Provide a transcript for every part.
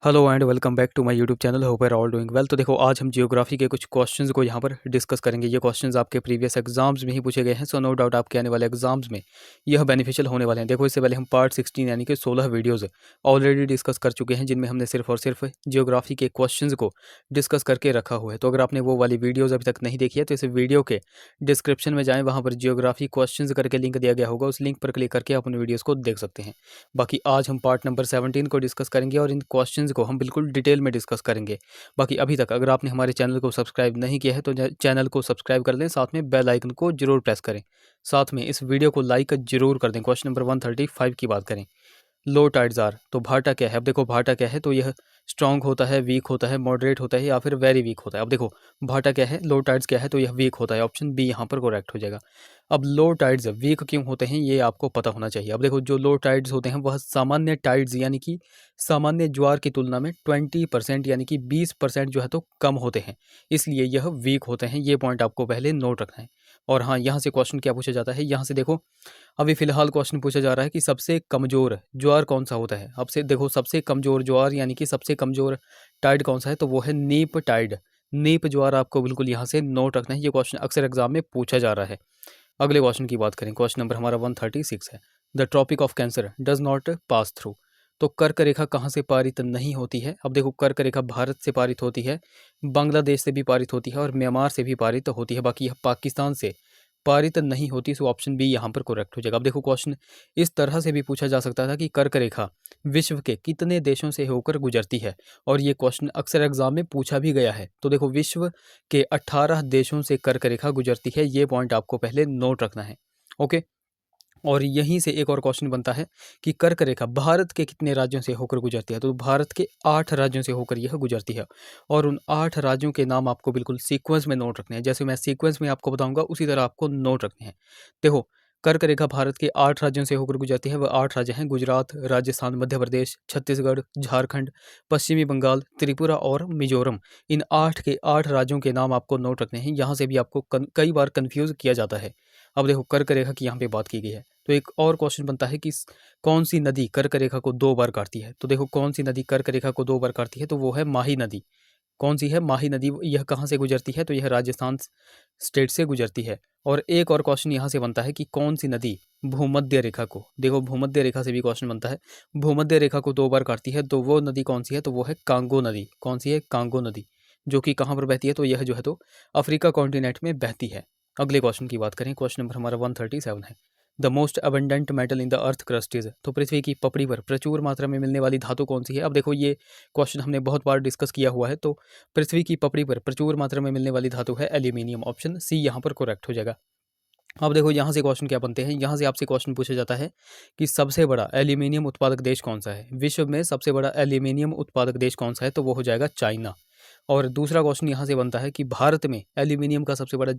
Hello and welcome back to my YouTube channel. Hope are all doing well. तो देखो, आज हम geography के कुछ क्वेश्चंस को यहाँ पर डिस्कस करेंगे। ये क्वेश्चंस आपके प्रीवियस एग्जाम्स में ही पूछे गए हैं, सो नो डाउट आपके आने वाले एग्जाम्स में यह बेनिफिशियल होने वाले हैं। देखो, इससे पहले हम पार्ट 16 यानी कि 16 वीडियोज़ ऑलरेडी डिस्कस कर चुके हैं, जिनमें हमने सिर्फ और सिर्फ जियोग्राफी के क्वेश्चंस को डिस्कस करके रखा हुआ है। तो अगर आपने वो वाली वीडियोज़ अभी तक नहीं देखी है तो इस वीडियो के डिस्क्रिप्शन में जाएँ, वहाँ पर जियोग्राफी क्वेश्चंस करके लिंक दिया गया होगा, उस लिंक पर क्लिक करके आप उन वीडियोज़ को देख सकते हैं। बाकी आज हम पार्ट नंबर 17 को डिस्कस करेंगे और इन क्वेश्चंस को हम बिल्कुल डिटेल में डिस्कस करेंगे। बाकी अभी तक अगर आपने हमारे चैनल को सब्सक्राइब नहीं किया है तो चैनल को सब्सक्राइब कर लें, साथ में बेल आइकन को जरूर प्रेस करें, साथ में इस वीडियो को लाइक जरूर कर दें। क्वेश्चन नंबर 135 की बात करें, लो टाइड्स आर, तो भाटा क्या है। अब देखो, भाटा क्या है, तो यह स्ट्रांग होता है, वीक होता है, मॉडरेट होता है या फिर वेरी वीक होता है। अब देखो, भाटा क्या है, लो टाइड्स क्या है, तो यह वीक होता है। ऑप्शन बी यहाँ पर करेक्ट हो जाएगा। अब लो टाइड्स वीक क्यों होते हैं ये आपको पता होना चाहिए। अब देखो, जो लो टाइड्स होते हैं वह सामान्य टाइड्स यानी कि सामान्य ज्वार की तुलना में 20% यानी कि 20% जो है तो कम होते हैं, इसलिए यह वीक होते हैं। ये पॉइंट आपको पहले नोट रखना है। और हाँ, यहाँ से क्वेश्चन क्या पूछा जाता है, यहाँ से देखो, अभी फिलहाल क्वेश्चन पूछा जा रहा है कि सबसे कमज़ोर ज्वार कौन सा होता है। अब से देखो, सबसे कमज़ोर ज्वार यानी कि सबसे कमज़ोर टाइड कौन सा है, तो वो है नीप टाइड। नीप ज्वार आपको बिल्कुल यहाँ से नोट रखना है। ये क्वेश्चन अक्सर एग्जाम में पूछा जा रहा है। अगले क्वेश्चन की बात करें, क्वेश्चन नंबर हमारा 136 है। The tropic of cancer does not pass through, तो कर्क रेखा कहाँ से पारित नहीं होती है। अब देखो, कर्क रेखा भारत से पारित होती है, बांग्लादेश से भी पारित होती है और म्यांमार से भी पारित होती है। बाकी यह पाकिस्तान से पारित नहीं होती, सो ऑप्शन बी यहाँ पर करेक्ट हो जाएगा। अब देखो, क्वेश्चन इस तरह से भी पूछा जा सकता था कि कर्क रेखा विश्व के कितने देशों से होकर गुजरती है, और ये क्वेश्चन अक्सर एग्जाम में पूछा भी गया है। तो देखो, विश्व के 18 देशों से कर्क रेखा गुजरती है, ये पॉइंट आपको पहले नोट रखना है। ओके, और यहीं से एक और क्वेश्चन बनता है कि कर्क रेखा भारत के कितने राज्यों से होकर गुजरती है, तो भारत के 8 राज्यों से होकर यह गुजरती है। और उन 8 राज्यों के नाम आपको बिल्कुल सीक्वेंस में नोट रखने हैं, जैसे मैं सीक्वेंस में आपको बताऊंगा उसी तरह आपको नोट रखने हैं। देखो, कर्क रेखा भारत के 8 राज्यों से होकर गुजरती है। वह 8 राज्य हैं: गुजरात, राजस्थान, मध्य प्रदेश, छत्तीसगढ़, झारखंड, पश्चिमी बंगाल, त्रिपुरा और मिजोरम। इन 8 के 8 राज्यों के नाम आपको नोट रखने हैं। यहाँ से भी आपको कई बार कन्फ्यूज़ किया जाता है। अब देखो, कर्क रेखा की यहाँ पे बात की गई है, तो एक और क्वेश्चन बनता है कि कौन सी नदी कर्क रेखा को 2 बार काटती है। तो देखो, कौन सी नदी कर्क रेखा को 2 बार काटती है, तो वो है माही नदी। कौन सी है, माही नदी। यह कहाँ से गुजरती है, तो यह राजस्थान स्टेट से गुजरती है। और एक और क्वेश्चन यहाँ से बनता है कि कौन सी नदी भूमध्य रेखा को, देखो भूमध्य रेखा से भी क्वेश्चन बनता है, भूमध्य रेखा को 2 बार काटती है, तो वो नदी कौन सी है, तो वो है कांगो नदी। कौन सी है, कांगो नदी, जो कि कहाँ पर बहती है, तो यह जो है तो अफ्रीका कॉन्टिनेंट में बहती है। अगले क्वेश्चन की बात करें, क्वेश्चन नंबर हमारा 137 है। The most abundant metal in the earth crust is, तो पृथ्वी की पपड़ी पर प्रचुर मात्रा में मिलने वाली धातु कौन सी है। अब देखो, ये क्वेश्चन हमने बहुत बार डिस्कस किया हुआ है। तो पृथ्वी की पपड़ी पर प्रचुर मात्रा में मिलने वाली धातु है एल्यूमिनियम। ऑप्शन सी यहाँ पर करेक्ट हो जाएगा। अब देखो, यहाँ से क्वेश्चन क्या बनते हैं, यहाँ से आपसे क्वेश्चन पूछा जाता है कि सबसे बड़ा एल्यूमिनियम उत्पादक देश कौन सा है। विश्व में सबसे बड़ा एल्यूमिनियम उत्पादक देश कौन सा है, तो वो हो जाएगा चाइना। और दूसरा क्वेश्चन यहाँ से बनता है कि भारत में एल्यूमिनियम का सबसे बड़ा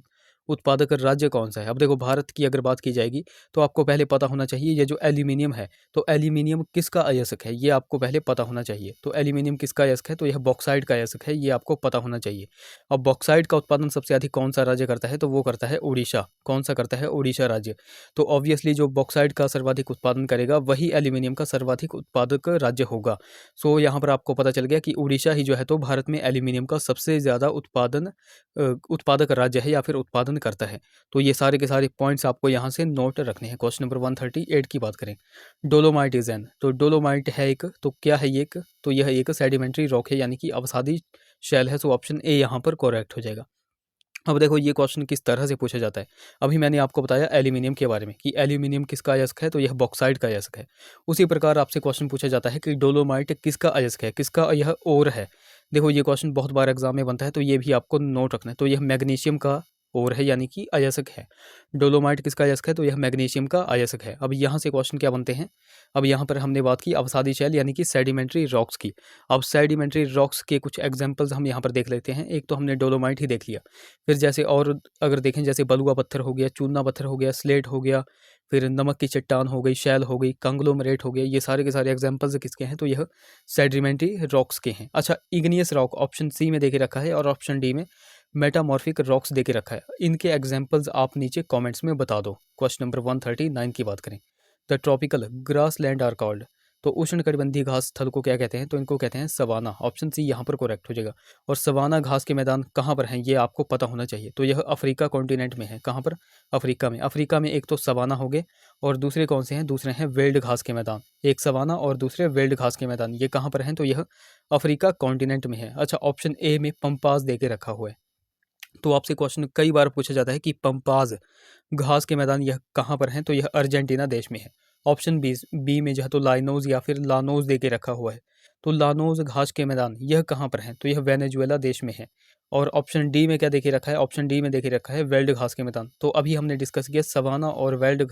उत्पादक राज्य कौन सा है। अब देखो, भारत की अगर बात की जाएगी तो आपको पहले पता होना चाहिए ये जो एल्यूमिनियम है, तो एल्यूमिनियम किसका अयस्क है, ये आपको पहले पता होना चाहिए। तो एल्यूमिनियम किसका अयस्क है, तो यह बॉक्साइट का अयस्क है, ये आपको पता होना चाहिए। अब बॉक्साइट का उत्पादन सबसे अधिक कौन सा राज्य करता है, तो वो करता है उड़ीसा। कौन सा करता है, उड़ीसा राज्य। तो ऑब्वियसली जो बॉक्साइट का सर्वाधिक उत्पादन करेगा वही एल्यूमिनियम का सर्वाधिक उत्पादक राज्य होगा। सो यहाँ पर आपको पता चल गया कि उड़ीसा ही जो है तो भारत में एल्यूमिनियम का सबसे ज़्यादा उत्पादक राज्य है या फिर उत्पादन करता है। तो ये सारे के सारे पॉइंट्स आपको यहाँ से नोट रखने हैं। क्वेश्चन नंबर 138 की बात करें, डोलोमाइट इज एन, तो डोलोमाइट है एक, तो क्या है ये एक, तो यह एक सेडिमेंट्री रॉक है यानी कि अवसादी शैल है। सो ऑप्शन ए यहाँ पर करेक्ट हो जाएगा। अब देखो, ये क्वेश्चन किस तरह से पूछा जाता है। अभी मैंने आपको बताया एल्यूमिनियम के बारे में कि एल्यूमिनियम किसका अयस्क है, तो यह बॉक्साइट का अयस्क है। उसी प्रकार आपसे क्वेश्चन पूछा जाता है कि डोलोमाइट किसका अयस्क है, किसका यह ओर है। देखो, ये क्वेश्चन बहुत बार एग्जाम में बनता है, तो ये भी आपको नोट रखना है। तो यह मैग्नीशियम का ओर है यानी कि अयस्क है। डोलोमाइट किसका अयस्क है, तो यह मैग्नीशियम का अयस्क है। अब यहाँ से क्वेश्चन क्या बनते हैं, अब यहाँ पर हमने बात की अवसादी शैल यानी कि सेडिमेंट्री रॉक्स की। अब सेडिमेंट्री रॉक्स के कुछ एग्जाम्पल्स हम यहाँ पर देख लेते हैं। एक तो हमने डोलोमाइट ही देख लिया, फिर जैसे और अगर देखें, जैसे बलुआ पत्थर हो गया, चूना पत्थर हो गया, स्लेट हो गया, फिर नमक की चट्टान हो गई, शैल हो गई, कंग्लोमरेट हो गया, ये सारे के सारे एग्जाम्पल्स किसके हैं, तो यह सेडिमेंट्री रॉक्स के हैं। अच्छा, इग्नियस रॉक ऑप्शन सी में देके रखा है और ऑप्शन डी में मेटामॉर्फिक रॉक्स देके रखा है। इनके एग्जाम्पल्स आप नीचे कॉमेंट्स में बता दो। क्वेश्चन नंबर 139 की बात करें, the tropical grassland are called, तो उष्णकटिबंधीय घास स्थल को क्या कहते हैं, तो इनको कहते हैं सवाना। ऑप्शन सी यहाँ पर करेक्ट हो जाएगा। और सवाना घास के मैदान कहाँ पर हैं ये आपको पता होना चाहिए। तो यह अफ्रीका कॉन्टिनेंट में है। कहाँ पर? अफ्रीका में। अफ्रीका में एक तो सवाना हो गए और दूसरे कौन से हैं? दूसरे हैं वेल्ड घास के मैदान। एक सवाना और दूसरे वेल्ड घास के मैदान, ये कहाँ पर हैं? तो यह अफ्रीका कॉन्टिनेंट में है। अच्छा, ऑप्शन ए में पंपास दे के रखा हुआ है। तो आपसे क्वेश्चन कई बार पूछा जाता है कि पंपाज घास के मैदान यह कहाँ पर हैं, तो यह अर्जेंटीना देश में है। ऑप्शन बी में जो है तो लाइनोज या फिर लानोज दे के रखा हुआ है। तो लानोज घास के मैदान यह कहाँ पर हैं, तो यह वेनेजुएला देश में है। और ऑप्शन डी में क्या देखे रखा है? ऑप्शन डी में देखे रखा है वेल्ड घास के मैदान। तो अभी हमने डिस्कस किया सवाना और वेल्ड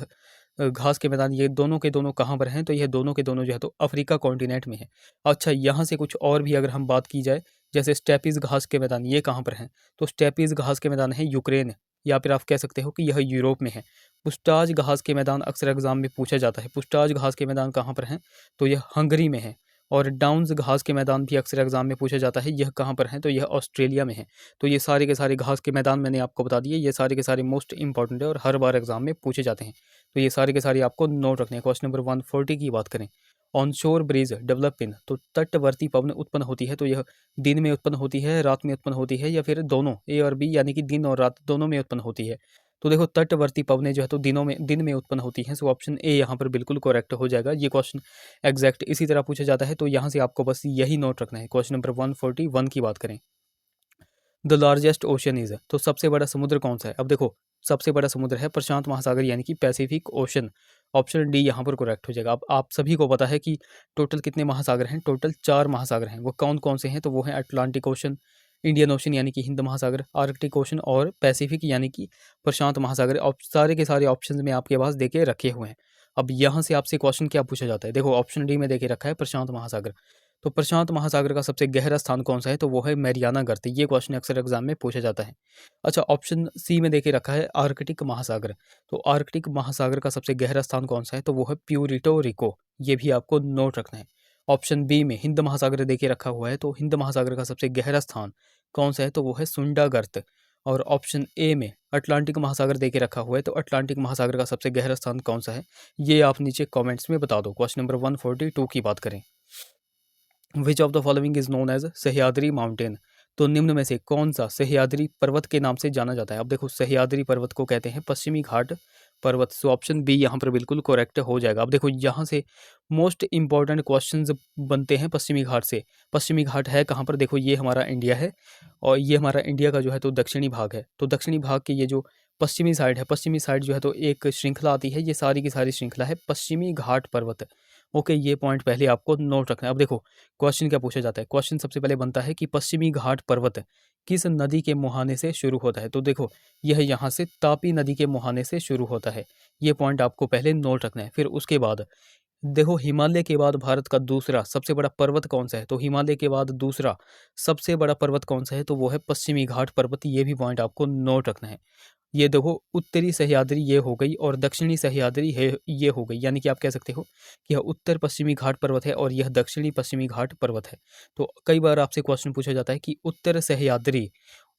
घास के मैदान, ये दोनों के दोनों कहाँ पर हैं, तो यह दोनों के दोनों जो है तो अफ्रीका कॉन्टिनेंट में है। अच्छा, यहाँ से कुछ और भी अगर हम बात की जाए, जैसे स्टेपीज घास के मैदान ये कहाँ पर हैं, तो स्टेपीज घास के मैदान है यूक्रेन, या फिर आप कह सकते हो कि यह यूरोप में है। पुस्टाज घास के मैदान अक्सर एग्जाम में पूछा जाता है। पुस्टाज घास के मैदान कहाँ पर हैं, तो यह हंगरी में है। और डाउन्स घास के मैदान भी अक्सर एग्जाम में पूछा जाता है, यह कहाँ पर हैं, तो यह ऑस्ट्रेलिया में है। तो ये सारे के सारे घास के मैदान मैंने आपको बता दिए, ये सारे के सारे मोस्ट इंपॉर्टेंट है और हर बार एग्जाम में पूछे जाते हैं। तो ये सारे के सारे आपको नोट रखने हैं। क्वेश्चन नंबर 140 की बात करें, ऑनशोर ब्रीज डेवलप इन, तो तटवर्ती पवन उत्पन्न होती है, तो यह दिन में उत्पन्न होती है, रात में उत्पन्न होती है, या फिर दोनों, ए और बी, यानी कि दिन और रात दोनों में उत्पन्न होती है। तो देखो तटवर्ती पवनें जो है तो दिन में उत्पन्न होती हैं। सो ऑप्शन ए यहाँ पर बिल्कुल करेक्ट हो जाएगा। ये क्वेश्चन एग्जैक्ट इसी तरह पूछा जाता है, तो यहाँ से आपको बस यही नोट रखना है। क्वेश्चन नंबर 141 की बात करें, द लार्जेस्ट ओशन इज, तो सबसे बड़ा समुद्र कौन सा है? अब देखो, सबसे बड़ा समुद्र है प्रशांत महासागर, यानी कि पैसिफिक ओशन। ऑप्शन डी यहाँ पर करेक्ट हो जाएगा। अब आप सभी को पता है कि टोटल कितने महासागर हैं, टोटल 4 महासागर हैं। वो कौन कौन से हैं, तो वो हैं अटलांटिक ओशन, इंडियन ओशन यानी कि हिंद महासागर, आर्कटिक ओशन और पैसिफिक यानी कि प्रशांत महासागर। सारे के सारे ऑप्शन में आपके पास देके रखे हुए हैं। अब यहाँ से आपसे क्वेश्चन क्या पूछा जाता है, देखो ऑप्शन डी में देके रखा है प्रशांत महासागर। तो प्रशांत महासागर का सबसे गहरा स्थान कौन सा है, तो वो है मैरियाना गर्त। ये क्वेश्चन अक्सर एग्जाम में पूछा जाता है। अच्छा, ऑप्शन सी में देके रखा है आर्कटिक महासागर। तो आर्कटिक महासागर का सबसे गहरा स्थान कौन सा है, तो वो है प्यूरिटो रिको। ये भी आपको नोट रखना है। ऑप्शन बी में हिंद महासागर देके रखा हुआ है, तो हिंद महासागर का सबसे गहरा स्थान कौन सा है, तो वो है सुंडा गर्त। और ऑप्शन ए में अटलांटिक महासागर देके रखा हुआ है, तो अटलांटिक महासागर का सबसे गहरा स्थान कौन सा है, ये आप नीचे कमेंट्स में बता दो। क्वेश्चन नंबर 142 की बात करें, which of the following is known as Sahyadri mountain, तो निम्न में से कौन सा सह्याद्री पर्वत के नाम से जाना जाता है? अब देखो, सह्याद्री पर्वत को कहते हैं पश्चिमी घाट पर्वत। सो ऑप्शन बी यहाँ पर बिल्कुल करेक्ट हो जाएगा। अब देखो, यहाँ से मोस्ट इंपॉर्टेंट क्वेश्चंस बनते हैं पश्चिमी घाट से। पश्चिमी घाट है कहाँ पर? देखो, ये हमारा इंडिया है और ये हमारा इंडिया का जो है तो दक्षिणी भाग है। तो दक्षिणी भाग के ये जो पश्चिमी साइड है, पश्चिमी साइड जो है तो एक श्रृंखला आती है, ये सारी की सारी श्रृंखला है पश्चिमी घाट पर्वत। ओके, ये पॉइंट पहले आपको नोट रखना है। अब देखो, क्वेश्चन क्या पूछा जाता है, क्वेश्चन सबसे पहले बनता है कि पश्चिमी घाट पर्वत किस नदी के मुहाने से शुरू होता है? तो देखो, यह यहाँ से तापी नदी के मुहाने से शुरू होता है। ये पॉइंट आपको पहले नोट रखना है। फिर उसके बाद देखो, हिमालय के बाद भारत का दूसरा सबसे बड़ा पर्वत कौन सा है? तो हिमालय के बाद दूसरा सबसे बड़ा पर्वत कौन सा है? तो वो है पश्चिमी घाट पर्वत। ये भी पॉइंट आपको नोट रखना है। ये देखो, उत्तरी सह्याद्री ये हो गई और दक्षिणी सह्याद्री है ये हो गई, यानी कि आप कह सकते हो कि यह उत्तर पश्चिमी घाट पर्वत है और यह दक्षिणी पश्चिमी घाट पर्वत है। तो कई बार आपसे क्वेश्चन पूछा जाता है कि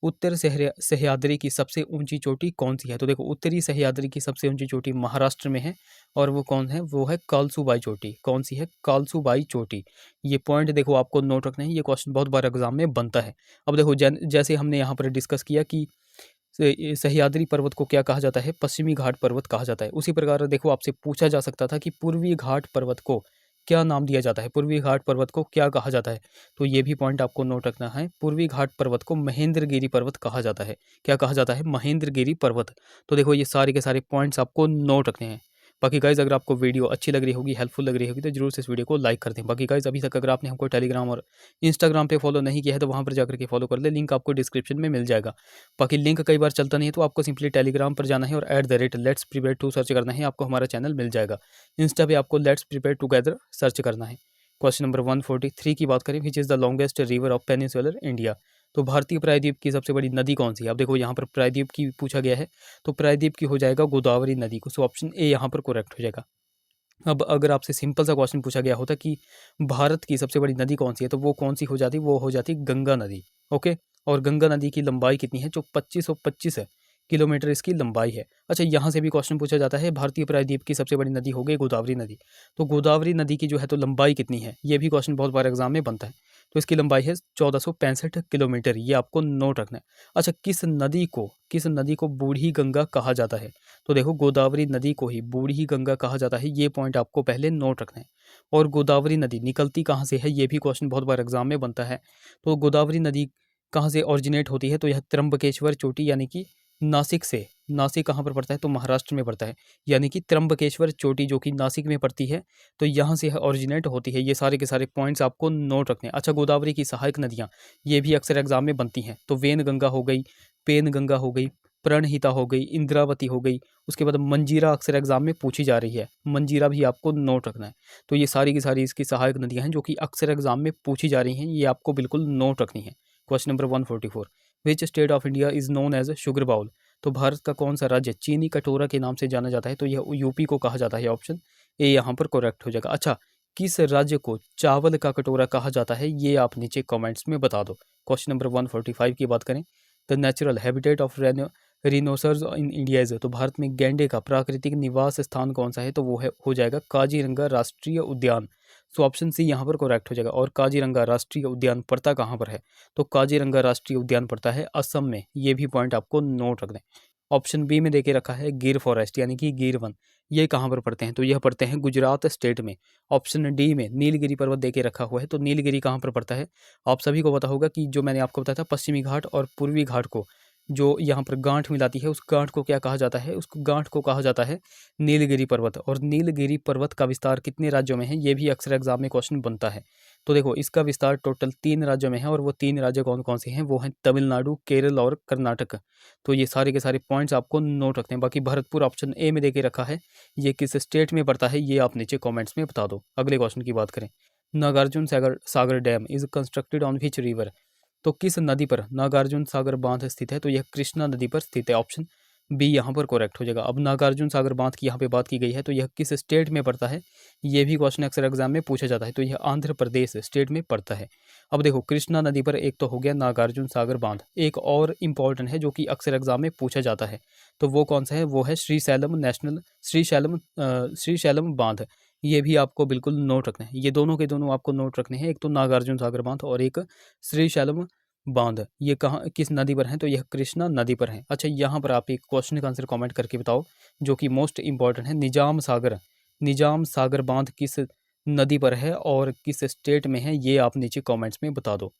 सह्याद्री की सबसे ऊंची चोटी कौन सी है? तो देखो, उत्तरी सह्याद्री की सबसे ऊंची चोटी महाराष्ट्र में है और वो कौन है? वो है कालसूबाई चोटी। कौन सी है? कालसूबाई चोटी। ये पॉइंट देखो आपको नोट रखना है, ये क्वेश्चन बहुत बार एग्जाम में बनता है। अब देखो, जैसे हमने यहाँ पर डिस्कस किया कि सह्याद्री पर्वत को क्या कहा जाता है? पश्चिमी घाट पर्वत कहा जाता है। उसी प्रकार देखो, आपसे पूछा जा सकता था कि पूर्वी घाट पर्वत को क्या नाम दिया जाता है, पूर्वी घाट पर्वत को क्या कहा जाता है? तो ये भी पॉइंट आपको नोट रखना है। पूर्वी घाट पर्वत को महेंद्रगिरी पर्वत कहा जाता है। क्या कहा जाता है? महेंद्रगिरी पर्वत। तो देखो, ये सारे के सारे पॉइंट्स आपको नोट रखने हैं। बाकी गाइज, अगर आपको वीडियो अच्छी लग रही होगी, हेल्पफुल लग रही होगी, तो जरूर से इस वीडियो को लाइक कर दें। बाकी गाइज, अभी तक अगर आपने हमको टेलीग्राम और इंस्टाग्राम पे फॉलो नहीं किया है, तो वहाँ पर जाकर के फॉलो कर ले, लिंक आपको डिस्क्रिप्शन में मिल जाएगा। बाकी लिंक कई बार चलता नहीं है, तो आपको सिंपली टेलीग्राम पर जाना है और @लेट्स प्रिपेयर टू सर्च करना है, आपको हमारा चैनल मिल जाएगा। इंस्टा पे आपको लेट्स प्रिपेयर टुगेदर सर्च करना है। क्वेश्चन नंबर 143 की बात करें, which is the longest river of peninsular India, तो भारतीय प्रायद्वीप की सबसे बड़ी नदी कौन सी है? अब देखो, यहाँ पर प्रायद्वीप की पूछा गया है, तो प्रायद्वीप की हो जाएगा गोदावरी नदी को। सो ऑप्शन ए यहाँ पर करेक्ट हो जाएगा। अब अगर आपसे सिंपल सा क्वेश्चन पूछा गया होता कि भारत की सबसे बड़ी नदी कौन सी है, तो वो कौन सी हो जाती? वो हो जाती गंगा नदी। ओके, और गंगा नदी की लंबाई कितनी है? जो 2525 किलोमीटर इसकी लंबाई है। अच्छा, यहाँ से भी क्वेश्चन पूछा जाता है, भारतीय प्रायद्वीप की सबसे बड़ी नदी हो गई गोदावरी नदी, तो गोदावरी नदी की जो है तो लंबाई कितनी है, ये भी क्वेश्चन बहुत बार एग्जाम में बनता है। तो इसकी लंबाई है 1465 किलोमीटर, ये आपको नोट रखना है। अच्छा, किस नदी को बूढ़ी गंगा कहा जाता है, तो देखो गोदावरी नदी को ही बूढ़ी गंगा कहा जाता है, ये पॉइंट आपको पहले नोट रखना है। और गोदावरी नदी निकलती कहाँ से है, ये भी क्वेश्चन बहुत बार एग्जाम में बनता है। तो गोदावरी नदी कहाँ से ओरिजिनेट होती है, तो यह त्र्यंबकेश्वर चोटी यानी कि नासिक से। नासिक कहाँ पर पड़ता है, तो महाराष्ट्र में पड़ता है, यानी कि त्र्यंबकेश्वर चोटी जो कि नासिक में पड़ती है, तो यहाँ से ओरिजिनेट होती है। ये सारे के सारे पॉइंट्स आपको नोट रखने हैं। अच्छा, गोदावरी की सहायक नदियाँ ये भी अक्सर एग्जाम में बनती हैं, तो वेन गंगा हो गई, पेन गंगा हो गई, प्रणहिता हो गई, इंद्रावती हो गई, उसके बाद मंजीरा अक्सर एग्जाम में पूछी जा रही है, मंजीरा भी आपको नोट रखना है। तो ये सारी की सारी इसकी सहायक नदियाँ हैं जो कि अक्सर एग्जाम में पूछी जा रही हैं, ये आपको बिल्कुल नोट रखनी है। Question number 144, which state of India is known as sugar bowl, तो भारत का कौन सा राज्य चीनी कटोरा के नाम से जाना जाता है, तो यह यूपी को कहा जाता है, ऑप्शन ए यहाँ पर करेक्ट हो जाएगा। अच्छा, किस राज्य को चावल का कटोरा कहा जाता है, ये आप नीचे कमेंट्स में बता दो। क्वेश्चन नंबर 145 की बात करें, the natural habitat of rhinoceros in India is, तो भारत में गैंडे का प्राकृतिक निवास स्थान कौन सा है, तो वो है हो जाएगा काजीरंगा राष्ट्रीय उद्यान। सो ऑप्शन सी यहाँ पर करेक्ट हो जाएगा। और काजीरंगा राष्ट्रीय उद्यान पड़ता कहाँ पर है, तो काजीरंगा राष्ट्रीय उद्यान पड़ता है असम में, ये भी पॉइंट आपको नोट रख दें। ऑप्शन बी में देके रखा है गिर फॉरेस्ट यानी कि गिर वन, ये कहाँ पर पड़ते हैं, तो यह पड़ते हैं गुजरात स्टेट में। ऑप्शन डी में नीलगिरी पर्वत देके रखा हुआ है, तो नीलगिरी कहाँ पर पड़ता है, आप सभी को पता होगा कि जो मैंने आपको बताया था पश्चिमी घाट और पूर्वी घाट को जो यहाँ पर गांठ मिलाती है, उस गांठ को क्या कहा जाता है, उस गांठ को कहा जाता है नीलगिरी पर्वत। और नीलगिरी पर्वत का विस्तार कितने राज्यों में है, ये भी अक्सर एग्जाम में क्वेश्चन बनता है। तो देखो इसका विस्तार टोटल 3 राज्यों में है, और वो 3 राज्य कौन कौन से हैं, वो हैं तमिलनाडु, केरल और कर्नाटक। तो ये सारे के सारे पॉइंट्स आपको नोट रखते हैं। बाकी भरतपुर ऑप्शन ए में देके रखा है, ये किस स्टेट में पड़ता है, ये आप नीचे कॉमेंट्स में बता दो। अगले क्वेश्चन की बात करें, Nagarjuna Sagar dam is constructed on which river, तो किस नदी पर नागार्जुन सागर बांध स्थित है, तो यह कृष्णा नदी पर स्थित है, ऑप्शन बी यहाँ पर करेक्ट हो जाएगा। अब नागार्जुन सागर बांध की यहाँ पे बात की गई है, तो यह किस स्टेट में पड़ता है, ये भी क्वेश्चन अक्सर एग्जाम में पूछा जाता है, तो यह आंध्र प्रदेश स्टेट में पड़ता है। अब देखो कृष्णा नदी पर एक तो हो गया नागार्जुन सागर बांध, एक और इम्पॉर्टेंट है जो कि अक्सर एग्जाम में पूछा जाता है, तो वो कौन सा है, वो है श्रीशैलम बांध, ये भी आपको बिल्कुल नोट रखना है। ये दोनों के दोनों आपको नोट रखने हैं, एक तो नागार्जुन सागर बांध और एक श्रीशैलम बांध, ये कहाँ किस नदी पर है, तो यह कृष्णा नदी पर है। अच्छा, यहाँ पर आप एक क्वेश्चन का आंसर कमेंट करके बताओ जो कि मोस्ट इंपॉर्टेंट है, निजाम सागर बांध किस नदी पर है और किस स्टेट में है, ये आप नीचे कमेंट्स में बता दो।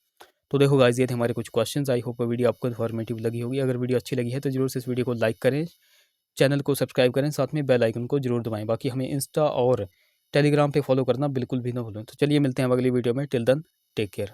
तो देखो गाइस, ये थे हमारे कुछ क्वेश्चंस। आई होप वीडियो आपको इन्फॉर्मेटिव लगी होगी। अगर वीडियो अच्छी लगी है तो जरूर से इस वीडियो को लाइक करें, चैनल को सब्सक्राइब करें, साथ में बेल आइकन को जरूर दबाएं। बाकी हमें इंस्टा और टेलीग्राम पे फॉलो करना बिल्कुल भी ना भूलें। तो चलिए मिलते हैं अगली वीडियो में, टिल देन टेक केयर।